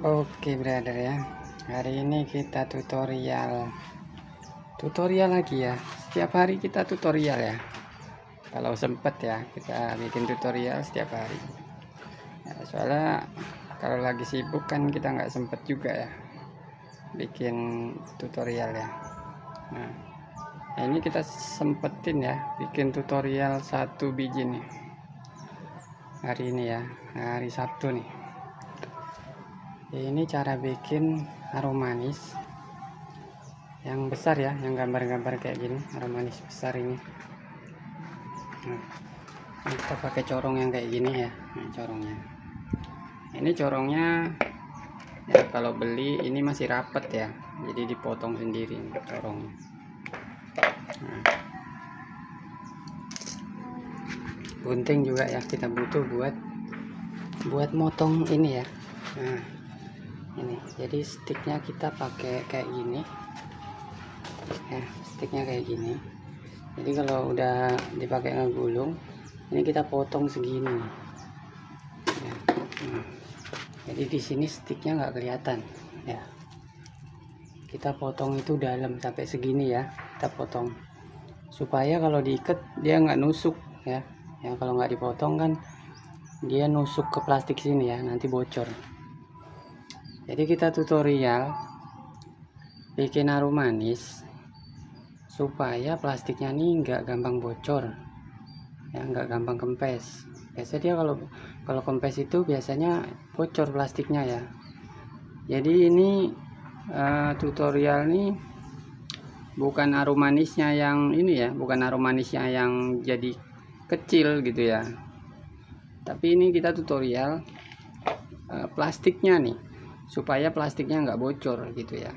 Oke brother ya, hari ini kita tutorial lagi ya. Setiap hari kita tutorial ya, kalau sempet ya kita bikin tutorial setiap hari ya, soalnya kalau lagi sibuk kan kita nggak sempet juga ya bikin tutorial ya. Nah ini kita sempetin ya bikin tutorial 1 biji nih hari ini ya, hari Sabtu nih. Ini cara bikin harum manis yang besar ya, yang gambar-gambar kayak gini, harum manis besar ini. Nah, kita pakai corong yang kayak gini ya. Nah, corongnya ini corongnya ya, kalau beli ini masih rapet ya, jadi dipotong sendiri corongnya. Nah, gunting juga ya kita butuh buat motong ini ya. Nah ini jadi sticknya kita pakai kayak gini ya, sticknya kayak gini. Jadi kalau udah dipakai ngegulung ini kita potong segini ya. Nah, jadi di sini sticknya nggak kelihatan ya, kita potong itu dalam sampai segini ya, kita potong supaya kalau diikat dia nggak nusuk ya. Ya kalau nggak dipotong kan dia nusuk ke plastik sini ya, nanti bocor. Jadi kita tutorial bikin harum manis supaya plastiknya nih nggak gampang bocor ya, nggak gampang kempes. Biasanya dia kalau kempes itu biasanya bocor plastiknya ya. Jadi ini tutorial nih bukan harum manisnya yang ini ya, bukan harum manisnya yang jadi kecil gitu ya, tapi ini kita tutorial plastiknya nih supaya plastiknya nggak bocor gitu ya.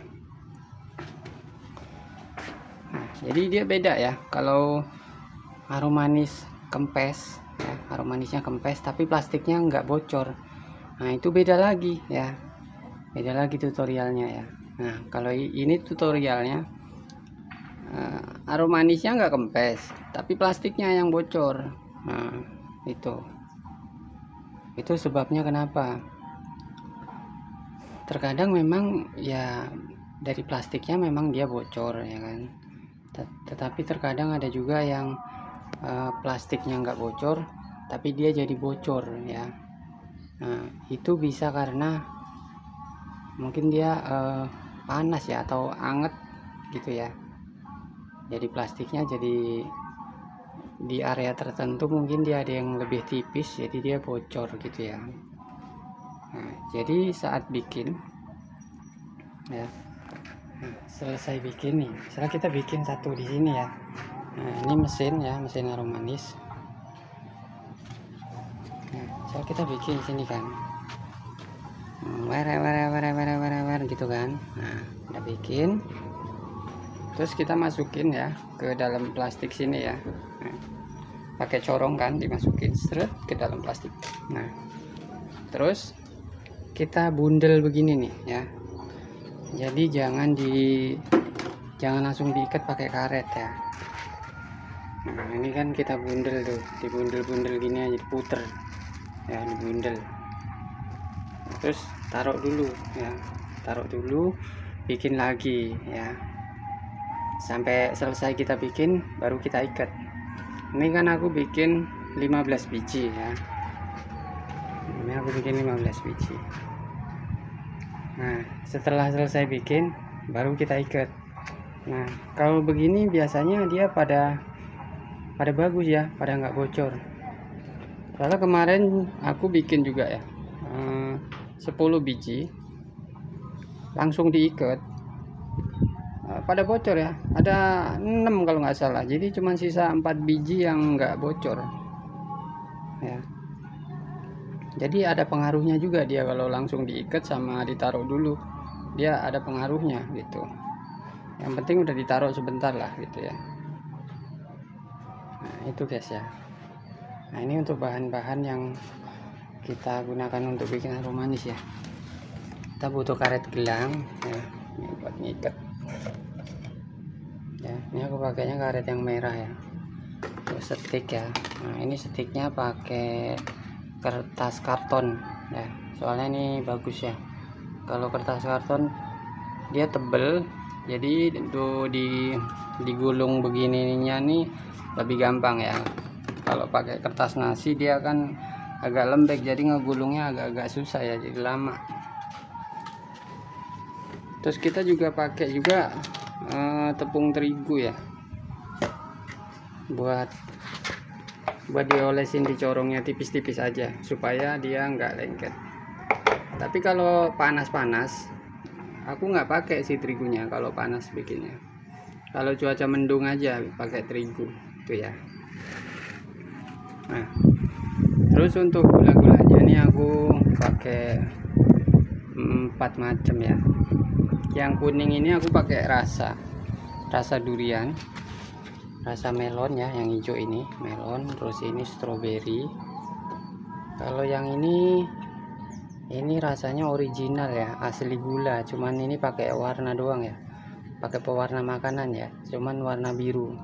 Nah, jadi dia beda ya, kalau harum manis kempes ya, harum manisnya kempes tapi plastiknya nggak bocor, nah itu beda lagi ya, beda lagi tutorialnya ya. Nah kalau ini tutorialnya harum manisnya nggak kempes tapi plastiknya yang bocor. Nah itu sebabnya kenapa. Terkadang memang ya dari plastiknya memang dia bocor ya kan, tetapi terkadang ada juga yang plastiknya nggak bocor tapi dia jadi bocor ya. Nah itu bisa karena mungkin dia panas ya atau anget gitu ya, jadi plastiknya jadi di area tertentu mungkin dia ada yang lebih tipis jadi dia bocor gitu ya. Nah, jadi saat bikin ya, nah, selesai bikin nih, misalnya kita bikin satu di sini ya. Nah ini mesin ya, mesin harum manis. Nah misalnya kita bikin di sini kan, gitu kan. Nah udah bikin, terus kita masukin ya ke dalam plastik sini ya. Nah, pakai corong kan, dimasukin seret ke dalam plastik. Nah terus kita bundel begini nih ya, jadi jangan langsung diikat pakai karet ya. Nah ini kan kita bundel tuh, dibundel-bundel gini aja, diputer ya, dibundel. Terus taruh dulu ya, taruh dulu, bikin lagi ya sampai selesai kita bikin baru kita ikat. Ini kan aku bikin 15 biji ya, ini aku bikin 15 biji. Nah setelah selesai bikin baru kita ikat. Nah kalau begini biasanya dia pada bagus ya, pada nggak bocor. Soalnya kemarin aku bikin juga ya 10 biji langsung diikat, pada bocor ya, ada 6 kalau nggak salah, jadi cuma sisa 4 biji yang nggak bocor ya. Jadi ada pengaruhnya juga dia kalau langsung diikat sama ditaruh dulu, dia ada pengaruhnya gitu. Yang penting udah ditaruh sebentar lah gitu ya. Nah itu guys ya. Nah ini untuk bahan-bahan yang kita gunakan untuk bikin harum manis ya. Kita butuh karet gelang ya, ini buat ngikat ya. Ini aku pakainya karet yang merah ya. Terus stick ya. Nah ini sticknya pakai kertas karton ya, soalnya ini bagus ya, Kalau kertas karton dia tebel, jadi untuk digulung begininya nih lebih gampang ya. Kalau pakai kertas nasi dia kan agak lembek, jadi ngegulungnya agak-agak susah ya, jadi lama. Terus kita juga pakai juga tepung terigu ya, buat diolesin di corongnya tipis-tipis aja supaya dia nggak lengket. Tapi kalau panas-panas aku nggak pakai si terigunya kalau panas bikinnya. Kalau cuaca mendung aja pakai terigu itu ya. Nah, terus untuk gula-gulanya ini aku pakai 4 macam ya. Yang kuning ini aku pakai rasa durian, rasa melon ya, yang hijau ini melon, terus ini stroberi. Kalau yang ini rasanya original ya, asli gula, cuman ini pakai warna doang ya, pakai pewarna makanan ya, cuman warna biru.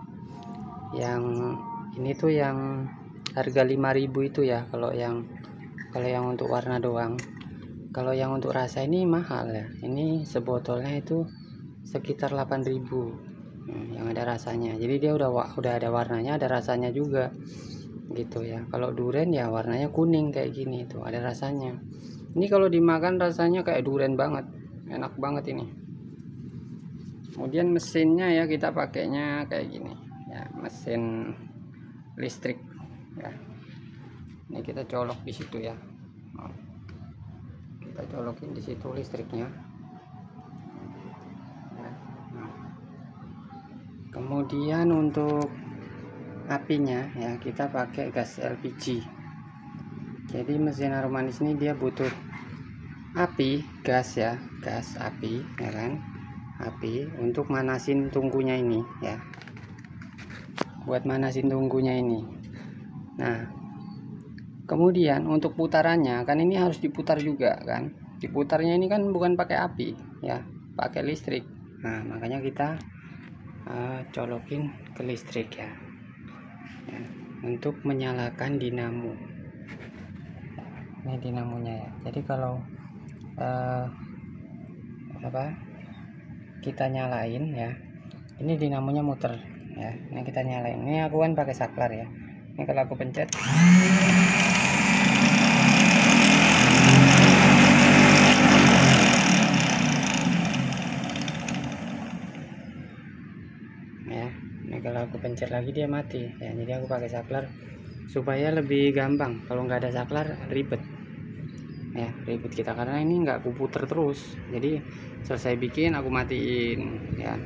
Yang ini tuh yang harga 5.000 itu ya, kalau yang untuk warna doang. Kalau yang untuk rasa ini mahal ya, ini sebotolnya itu sekitar 8.000 yang ada rasanya. Jadi dia udah ada warnanya, ada rasanya juga gitu ya. Kalau durian ya warnanya kuning kayak gini tuh, ada rasanya. Ini kalau dimakan rasanya kayak durian banget, enak banget ini. Kemudian mesinnya ya kita pakainya kayak gini ya, mesin listrik ya. Ini kita colok di situ ya, kita colokin di situ listriknya. Kemudian untuk apinya ya kita pakai gas LPG. Jadi mesin aroma manis ini dia butuh api, gas ya, gas api ya kan, api untuk manasin tungkunya ini ya, buat manasin tungkunya ini. Nah, kemudian untuk putarannya kan ini harus diputar juga kan, diputarnya ini kan bukan pakai api ya, pakai listrik. Nah, makanya kita colokin ke listrik ya, untuk menyalakan dinamo. Ini dinamonya ya. Jadi kalau kita nyalain ya, ini dinamonya muter ya. Ini kita nyalain. Ini aku kan pakai saklar ya. Ini kalau aku pencet ya, ini kalau aku pencet lagi dia mati ya. Jadi aku pakai saklar supaya lebih gampang. Kalau nggak ada saklar ribet ya, ribet kita, karena ini nggak aku puter terus. Jadi selesai bikin aku matiin ya.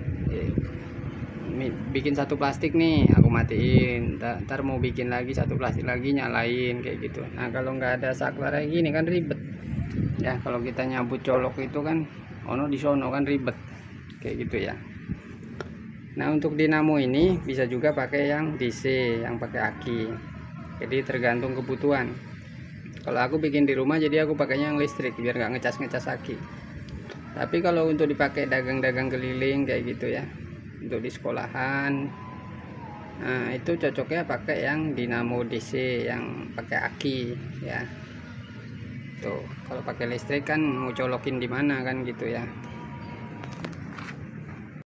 Bikin satu plastik nih aku matiin, ntar mau bikin lagi satu plastik lagi nyalain kayak gitu. Nah, kalau nggak ada saklar kayak gini kan ribet ya. Kalau kita nyabut colok itu kan ono di sono kan ribet kayak gitu ya. Nah, untuk dinamo ini bisa juga pakai yang DC, yang pakai aki. Jadi tergantung kebutuhan. Kalau aku bikin di rumah jadi aku pakainya yang listrik biar nggak ngecas aki. Tapi kalau untuk dipakai dagang-dagang keliling kayak gitu ya, untuk di sekolahan, nah itu cocoknya pakai yang dinamo DC yang pakai aki ya. Tuh, kalau pakai listrik kan mau colokin di mana kan gitu ya.